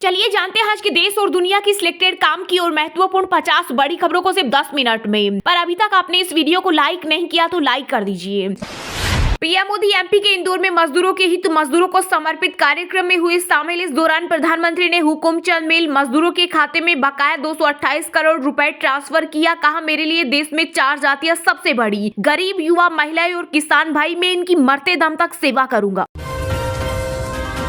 चलिए जानते हैं आज के देश और दुनिया की सिलेक्टेड काम की और महत्वपूर्ण 50 बड़ी खबरों को सिर्फ 10 मिनट में। पर अभी तक आपने इस वीडियो को लाइक नहीं किया तो लाइक कर दीजिए। पीएम मोदी एमपी के इंदौर में मजदूरों के हित मजदूरों को समर्पित कार्यक्रम में हुए शामिल। इस दौरान प्रधानमंत्री ने हुकुमचंद मिल मजदूरों के खाते में बकाया 228 करोड़ रुपए ट्रांसफर किया। कहा, मेरे लिए देश में 4 जातियां सबसे बड़ी, गरीब, युवा, महिलाएं और किसान भाई, मैं इनकी मरते दम तक सेवा करूंगा।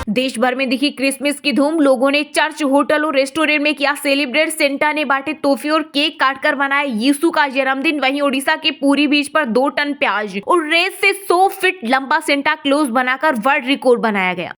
देश भर में दिखी क्रिसमस की धूम। लोगों ने चर्च, होटल और रेस्टोरेंट में किया सेलिब्रेट। सेंटा ने बांटे तोहफे और केक काटकर मनाया यीशु का जन्मदिन। वहीं ओडिशा के पुरी बीच पर 2 टन प्याज और रेत से 100 फीट लंबा सेंटा क्लॉज बनाकर वर्ल्ड रिकॉर्ड बनाया गया।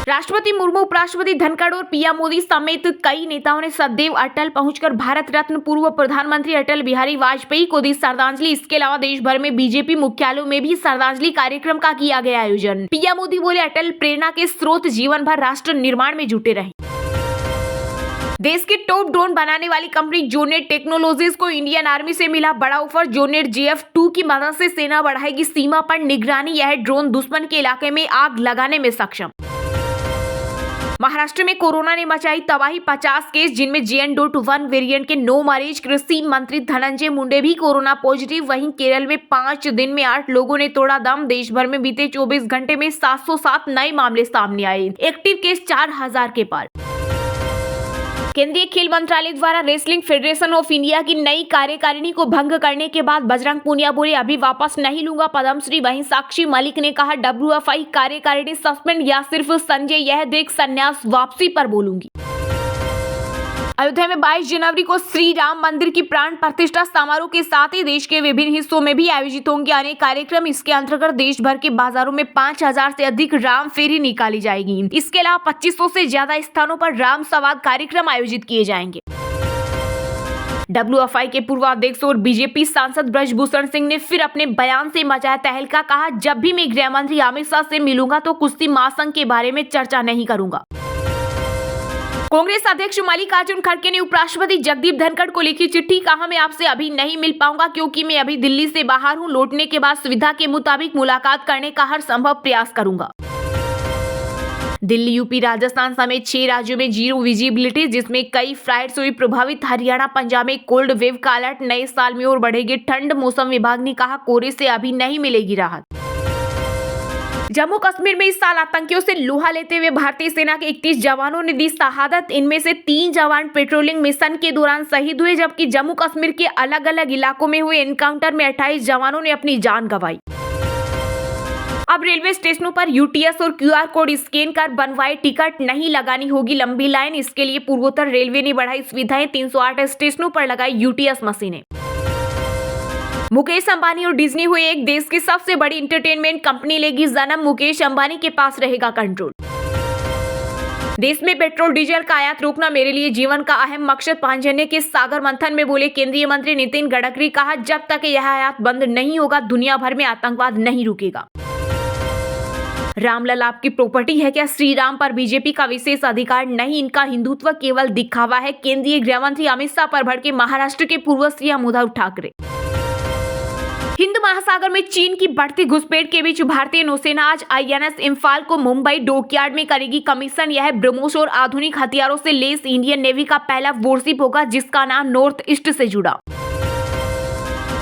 राष्ट्रपति मुर्मू, उपराष्ट्रपति धनखड़ और पीएम मोदी समेत कई नेताओं ने सदैव अटल पहुंचकर भारत रत्न पूर्व प्रधानमंत्री अटल बिहारी वाजपेयी को दी श्रद्धांजलि। इसके अलावा देश भर में बीजेपी मुख्यालयों में भी श्रद्धांजलि कार्यक्रम का किया गया आयोजन। पीएम मोदी बोले, अटल प्रेरणा के स्रोत, जीवन भर राष्ट्र निर्माण में जुटे रहे। देश की टॉप ड्रोन बनाने वाली कंपनी जोनेट टेक्नोलॉजीज को इंडियन आर्मी से मिला बड़ा ऑफर। जोनेट JF-2 की मदद से सेना बढ़ाएगी सीमा पर निगरानी। यह ड्रोन दुश्मन के इलाके में आग लगाने में सक्षम। महाराष्ट्र में कोरोना ने मचाई तबाही। 50 केस, जिनमें JN.1 वेरिएंट के 9 मरीज। कृषि मंत्री धनंजय मुंडे भी कोरोना पॉजिटिव। वहीं केरल में 5 दिन में 8 लोगों ने तोड़ा दम। देश भर में बीते 24 घंटे में 707 नए मामले सामने आए। एक्टिव केस 4000 के पार। केंद्रीय खेल मंत्रालय द्वारा रेसलिंग फेडरेशन ऑफ इंडिया की नई कार्यकारिणी को भंग करने के बाद बजरंग पूनिया बोले, अभी वापस नहीं लूंगा पद्मश्री। वहीं साक्षी मलिक ने कहा, WFI कार्यकारिणी सस्पेंड या सिर्फ संजय यह देख संन्यास वापसी पर बोलूंगी। अयोध्या में 22 जनवरी को श्री राम मंदिर की प्राण प्रतिष्ठा समारोह के साथ ही देश के विभिन्न हिस्सों में भी आयोजित होंगे अनेक कार्यक्रम। इसके अंतर्गत देश भर के बाजारों में 5000 से अधिक राम फेरी निकाली जाएगी। इसके अलावा 2500 से ज्यादा स्थानों पर राम संवाद कार्यक्रम आयोजित किए जाएंगे। WFI के पूर्व अध्यक्ष और बीजेपी सांसद ब्रजभूषण सिंह ने फिर अपने बयान से मचाया तहलका। कहा, जब भी मैं गृह मंत्री अमित शाह से मिलूंगा तो कुश्ती महासंघ के बारे में चर्चा नहीं करूंगा। कांग्रेस अध्यक्ष मल्लिकार्जुन खड़गे ने उपराष्ट्रपति जगदीप धनखड़ को लिखी चिट्ठी। कहा, मैं आपसे अभी नहीं मिल पाऊंगा क्योंकि मैं अभी दिल्ली से बाहर हूं। लौटने के बाद सुविधा के मुताबिक मुलाकात करने का हर संभव प्रयास करूंगा। दिल्ली, यूपी, राजस्थान समेत 6 राज्यों में जीरो विजिबिलिटी, जिसमें कई फ्लाइट्स हुई प्रभावित। हरियाणा, पंजाब में कोल्ड वेव का अलर्ट। नए साल में और बढ़ेगी ठंड। मौसम विभाग ने कहा, कोहरे से अभी नहीं मिलेगी राहत। जम्मू कश्मीर में इस साल आतंकियों से लोहा लेते हुए भारतीय सेना के 31 जवानों ने दी शहादत। इनमें से 3 जवान पेट्रोलिंग मिशन के दौरान शहीद हुए, जबकि जम्मू कश्मीर के अलग अलग इलाकों में हुए एनकाउंटर में 28 जवानों ने अपनी जान गंवाई। अब रेलवे स्टेशनों पर UTS और QR कोड स्कैन कर बनवाए टिकट, नहीं लगानी होगी लंबी लाइन। इसके लिए पूर्वोत्तर रेलवे ने बढ़ाई सुविधाएं। 308 स्टेशनों पर लगाई UTS मशीनें। मुकेश अंबानी और डिज्नी हुए एक देश की सबसे बड़ी एंटरटेनमेंट कंपनी लेगी जन्म। मुकेश अंबानी के पास रहेगा कंट्रोल। देश में पेट्रोल डीजल का आयात रोकना मेरे लिए जीवन का अहम मकसद। पांचजन्य के सागर मंथन में बोले केंद्रीय मंत्री नितिन गडकरी। कहा, जब तक यह आयात बंद नहीं होगा दुनिया भर में आतंकवाद नहीं रुकेगा। रामलला आपकी प्रॉपर्टी है क्या? श्री राम पर बीजेपी का विशेष अधिकार नहीं, इनका हिंदुत्व केवल दिखावा है। केंद्रीय गृह मंत्री अमित शाह पर भड़के महाराष्ट्र के पूर्व CM उद्धव ठाकरे। हिंद महासागर में चीन की बढ़ती घुसपैठ के बीच भारतीय नौसेना आज INS इम्फाल को मुंबई डॉकयार्ड में करेगी कमीशन। यह ब्रह्मोस और आधुनिक हथियारों से लेस इंडियन नेवी का पहला वॉरशिप होगा, जिसका नाम नॉर्थ ईस्ट से जुड़ा।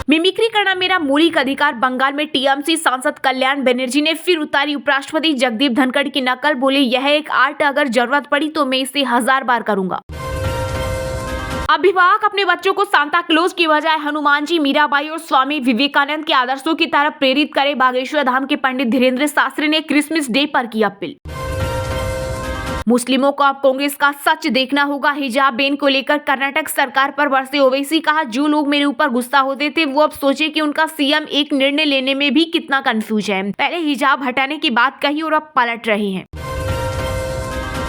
मिमिक्री करना मेरा मौलिक अधिकार। बंगाल में TMC सांसद कल्याण बनर्जी ने फिर उतारी उपराष्ट्रपति जगदीप धनखड़ की नकल। बोले, यह एक आर्ट, अगर जरूरत पड़ी तो मैं इसे 1000 बार करूंगा। अभिभावक अपने बच्चों को सांता क्लॉज की बजाय हनुमान जी, मीराबाई और स्वामी विवेकानंद के आदर्शों की तरफ प्रेरित करें। बागेश्वर धाम के पंडित धीरेन्द्र शास्त्री ने क्रिसमस डे पर की अपील। मुस्लिमों को अब कांग्रेस का सच देखना होगा। हिजाब बैन को लेकर कर्नाटक सरकार पर बरसे ओवैसी। कहा, जो लोग मेरे ऊपर गुस्सा होते थे वो अब सोचे कि उनका CM एक निर्णय लेने में भी कितना कंफ्यूज है। पहले हिजाब हटाने की बात कही और अब पलट रहे हैं।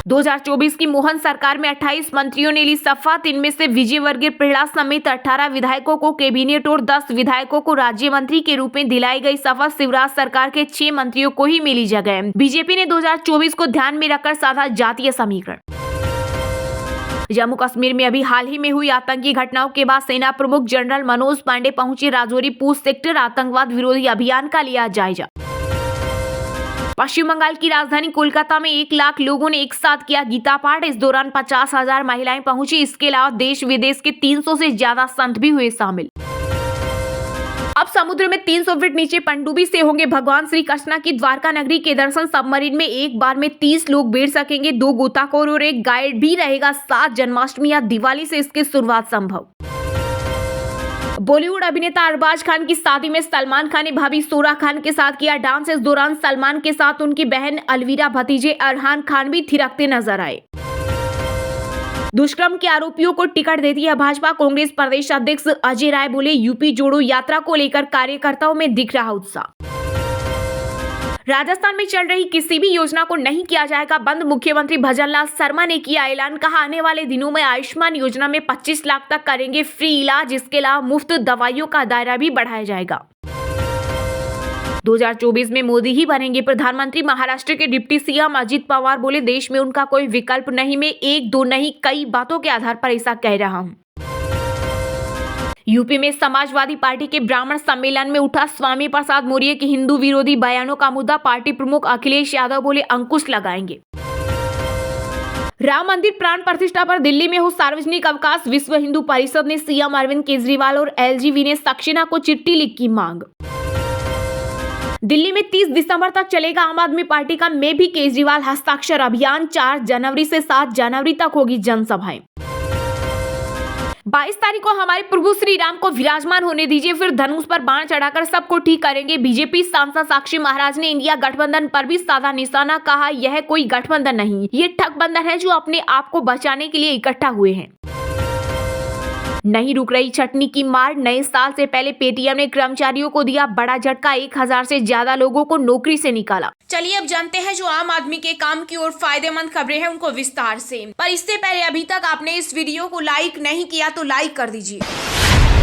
2024 की मोहन सरकार में 28 मंत्रियों ने ली शपथ। इनमें से विजयवर्गीय प्रहलाद समेत 18 विधायकों को कैबिनेट और 10 विधायकों को राज्य मंत्री के रूप में दिलाई गई शपथ। शिवराज सरकार के 6 मंत्रियों को ही मिली जगह। बीजेपी ने 2024 को ध्यान में रखकर साधा जातीय समीकरण। जम्मू कश्मीर में अभी हाल ही में हुई आतंकी घटनाओं के बाद सेना प्रमुख जनरल मनोज पांडे पहुंचे राजौरी पूंछ सेक्टर। आतंकवाद विरोधी अभियान का लिया जायजा। पश्चिम बंगाल की राजधानी कोलकाता में 1 लाख लोगों ने एक साथ किया गीता पाठ। इस दौरान 50,000 महिलाएं पहुंची। इसके अलावा देश विदेश के 300 से ज्यादा संत भी हुए शामिल। अब समुद्र में 300 फीट नीचे पनडुब्बी से होंगे भगवान श्री कृष्ण की द्वारका नगरी के दर्शन। सबमरीन में एक बार में 30 लोग बैठ सकेंगे। 2 गोताखोर और 1 गाइड भी रहेगा साथ। जन्माष्टमी या दिवाली से इसकी शुरुआत संभव। बॉलीवुड अभिनेता अरबाज खान की शादी में सलमान खान ने भाभी सोरा खान के साथ किया डांस। इस दौरान सलमान के साथ उनकी बहन अलवीरा, भतीजे अरहान खान भी थिरकते नजर आए। दुष्कर्म के आरोपियों को टिकट देती है भाजपा। कांग्रेस प्रदेश अध्यक्ष अजय राय बोले, यूपी जोड़ो यात्रा को लेकर कार्यकर्ताओं में दिख रहा उत्साह। राजस्थान में चल रही किसी भी योजना को नहीं किया जाएगा बंद। मुख्यमंत्री भजनलाल शर्मा ने किया ऐलान। कहा, आने वाले दिनों में आयुष्मान योजना में 25 लाख तक करेंगे फ्री इलाज। इसके अलावा मुफ्त दवाइयों का दायरा भी बढ़ाया जाएगा। 2024 में मोदी ही बनेंगे प्रधानमंत्री। महाराष्ट्र के डिप्टी सीएम अजित पवार बोले, देश में उनका कोई विकल्प नहीं। मैं 1-2 नहीं कई बातों के आधार पर ऐसा कह रहा हूं। यूपी में समाजवादी पार्टी के ब्राह्मण सम्मेलन में उठा स्वामी प्रसाद मौर्य के हिंदू विरोधी बयानों का मुद्दा। पार्टी प्रमुख अखिलेश यादव बोले, अंकुश लगाएंगे। राम मंदिर प्राण प्रतिष्ठा पर दिल्ली में हो सार्वजनिक अवकाश। विश्व हिंदू परिषद ने सीएम अरविंद केजरीवाल और एलजीवी ने सक्सेना को चिट्ठी लिख की मांग। दिल्ली में 30 दिसंबर तक चलेगा आम आदमी पार्टी का मैं भी केजरीवाल हस्ताक्षर अभियान। 4 जनवरी से 7 जनवरी तक होगी जनसभाएं। 22 तारीख को हमारे प्रभु श्री राम को विराजमान होने दीजिए, फिर धनुष पर बाण चढ़ाकर सबको ठीक करेंगे। बीजेपी सांसद साक्षी महाराज ने इंडिया गठबंधन पर भी साधा निशाना। कहा, यह कोई गठबंधन नहीं, ये ठगबंधन है जो अपने आप को बचाने के लिए इकट्ठा हुए हैं। नहीं रुक रही छटनी की मार। नए साल से पहले पेटीएम ने कर्मचारियों को दिया बड़ा झटका। 1000 से ज्यादा लोगों को नौकरी से निकाला। चलिए अब जानते हैं जो आम आदमी के काम की और फायदेमंद खबरें हैं उनको विस्तार से। पर इससे पहले अभी तक आपने इस वीडियो को लाइक नहीं किया तो लाइक कर दीजिए।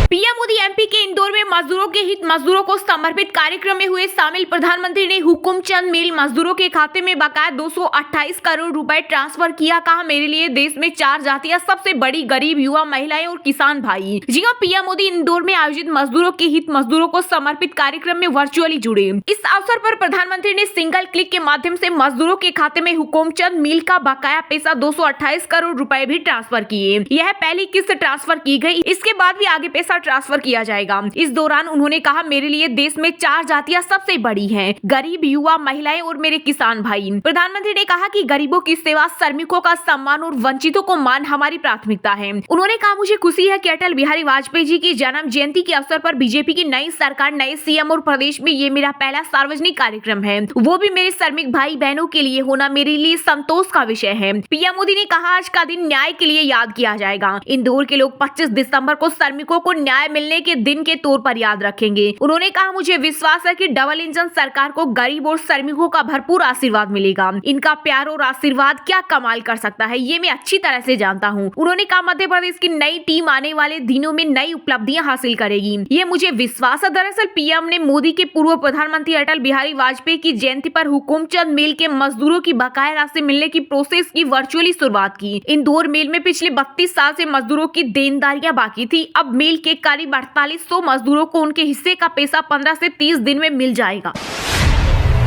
पीएम मोदी एमपी के इंदौर में मजदूरों के हित मजदूरों को समर्पित कार्यक्रम में हुए शामिल। प्रधानमंत्री ने हुकुमचंद मिल मजदूरों के खाते में बकाया 228 करोड़ रुपए ट्रांसफर किया। कहा, मेरे लिए देश में 4 जातियां सबसे बड़ी, गरीब, युवा, महिलाएं और किसान भाई। जी हां, पीएम मोदी इंदौर में आयोजित मजदूरों के हित मजदूरों को समर्पित कार्यक्रम में वर्चुअली जुड़े। इस अवसर पर प्रधानमंत्री ने सिंगल क्लिक के माध्यम से मजदूरों के खाते में हुकुमचंद मिल का बकाया पैसा 228 करोड़ रुपए भी ट्रांसफर किए। यह पहली किस्त ट्रांसफर की गई। इसके बाद भी आगे पैसा ट्रांसफर किया जाएगा। इस दौरान उन्होंने कहा, मेरे लिए देश में 4 जातियां सबसे बड़ी हैं, गरीब, युवा, महिलाएं और मेरे किसान भाई। प्रधानमंत्री ने कहा कि गरीबों की सेवा, श्रमिकों का सम्मान और वंचितों को मान हमारी प्राथमिकता है। उन्होंने कहा, मुझे खुशी है कि अटल बिहारी वाजपेयी जी की जन्म जयंती के अवसर पर बीजेपी की नई सरकार, नए सीएम और प्रदेश में ये मेरा पहला सार्वजनिक कार्यक्रम है, वो भी मेरे श्रमिक भाई बहनों के लिए होना मेरे लिए संतोष का विषय है। पीएम मोदी ने कहा, आज का दिन न्याय के लिए याद किया जाएगा। इंदौर के लोग 25 दिसंबर को श्रमिकों को न्याय मिलने के दिन के तौर पर याद रखेंगे। उन्होंने कहा, मुझे विश्वास है कि डबल इंजन सरकार को गरीब और श्रमिकों का भरपूर आशीर्वाद मिलेगा। इनका प्यार और आशीर्वाद क्या कमाल कर सकता है, ये मैं अच्छी तरह से जानता हूँ। उन्होंने कहा, मध्य प्रदेश की नई टीम आने वाले दिनों में नई उपलब्धियां हासिल करेगी, ये मुझे विश्वास है। दरअसल पीएम ने मोदी के पूर्व प्रधानमंत्री अटल बिहारी वाजपेयी की जयंती पर हुकुमचंद मिल के मजदूरों की बकाया राशि मिलने की प्रोसेस की वर्चुअली शुरुआत की। इंदौर मिल में पिछले 32 साल से मजदूरों की देनदारियां बाकी थी। अब मिल के करीब 4800 मजदूरों को उनके हिस्से का पैसा 15 से 30 दिन में मिल जाएगा।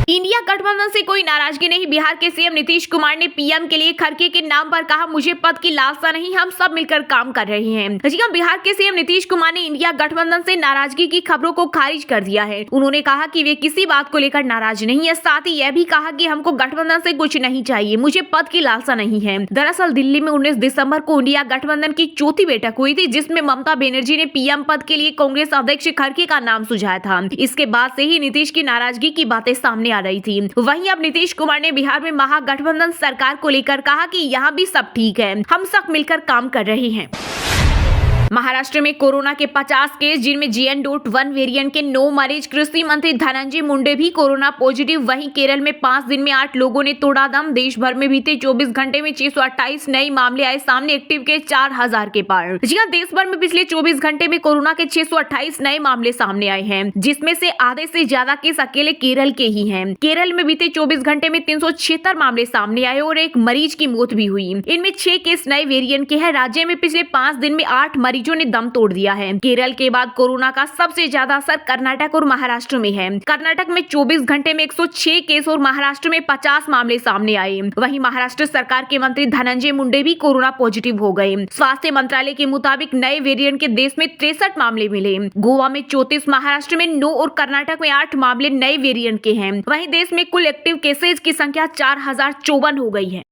इंडिया गठबंधन से कोई नाराजगी नहीं। बिहार के सीएम नीतीश कुमार ने पीएम के लिए खड़गे के नाम पर कहा, मुझे पद की लालसा नहीं, हम सब मिलकर काम कर रहे हैं। बिहार के सीएम नीतीश कुमार ने इंडिया गठबंधन से नाराजगी की खबरों को खारिज कर दिया है। उन्होंने कहा कि वे किसी बात को लेकर नाराज नहीं है। साथ ही यह भी कहा कि हमको गठबंधन से कुछ नहीं चाहिए, मुझे पद की लालसा नहीं है। दरअसल दिल्ली में 19 दिसंबर को इंडिया गठबंधन की चौथी बैठक हुई थी, जिसमें ममता बनर्जी ने पीएम पद के लिए कांग्रेस अध्यक्ष खड़गे का नाम सुझाया था। इसके बाद से ही नीतीश की नाराजगी की बातें सामने आ रही थी। वहीं अब नीतीश कुमार ने बिहार में महागठबंधन सरकार को लेकर कहा कि यहाँ भी सब ठीक है, हम सब मिलकर काम कर रहे हैं। महाराष्ट्र में कोरोना के 50 केस, जिनमें JN.1 वेरिएंट के 9 मरीज। कृषि मंत्री धनंजय मुंडे भी कोरोना पॉजिटिव। वहीं केरल में 5 दिन में 8 लोगों ने तोड़ा दम। देश भर में बीते 24 घंटे में 628 नए मामले आए सामने। एक्टिव केस 4000 के पार। जी हां, देश भर में पिछले 24 घंटे में कोरोना के 628 नए मामले सामने आए हैं, जिसमें से आधे से ज्यादा केस अकेले केरल के ही हैं। केरल में बीते 24 घंटे में 376 मामले सामने आए और 1 मरीज की मौत भी हुई। इनमें 6 केस नए वेरिएंट के हैं। राज्य में पिछले 5 दिन में 8 मरीजों मरीजों ने दम तोड़ दिया है। केरल के बाद कोरोना का सबसे ज्यादा असर कर्नाटक और महाराष्ट्र में है। कर्नाटक में 24 घंटे में 106 केस और महाराष्ट्र में 50 मामले सामने आए। वहीं महाराष्ट्र सरकार के मंत्री धनंजय मुंडे भी कोरोना पॉजिटिव हो गए। स्वास्थ्य मंत्रालय के मुताबिक नए वेरिएंट के देश में 63 मामले मिले। गोवा में 34, महाराष्ट्र में 9 और कर्नाटक में 8 मामले नए वेरिएंट के हैं। वहीं देश में कुल एक्टिव केसेज की संख्या 4054 हो गई है।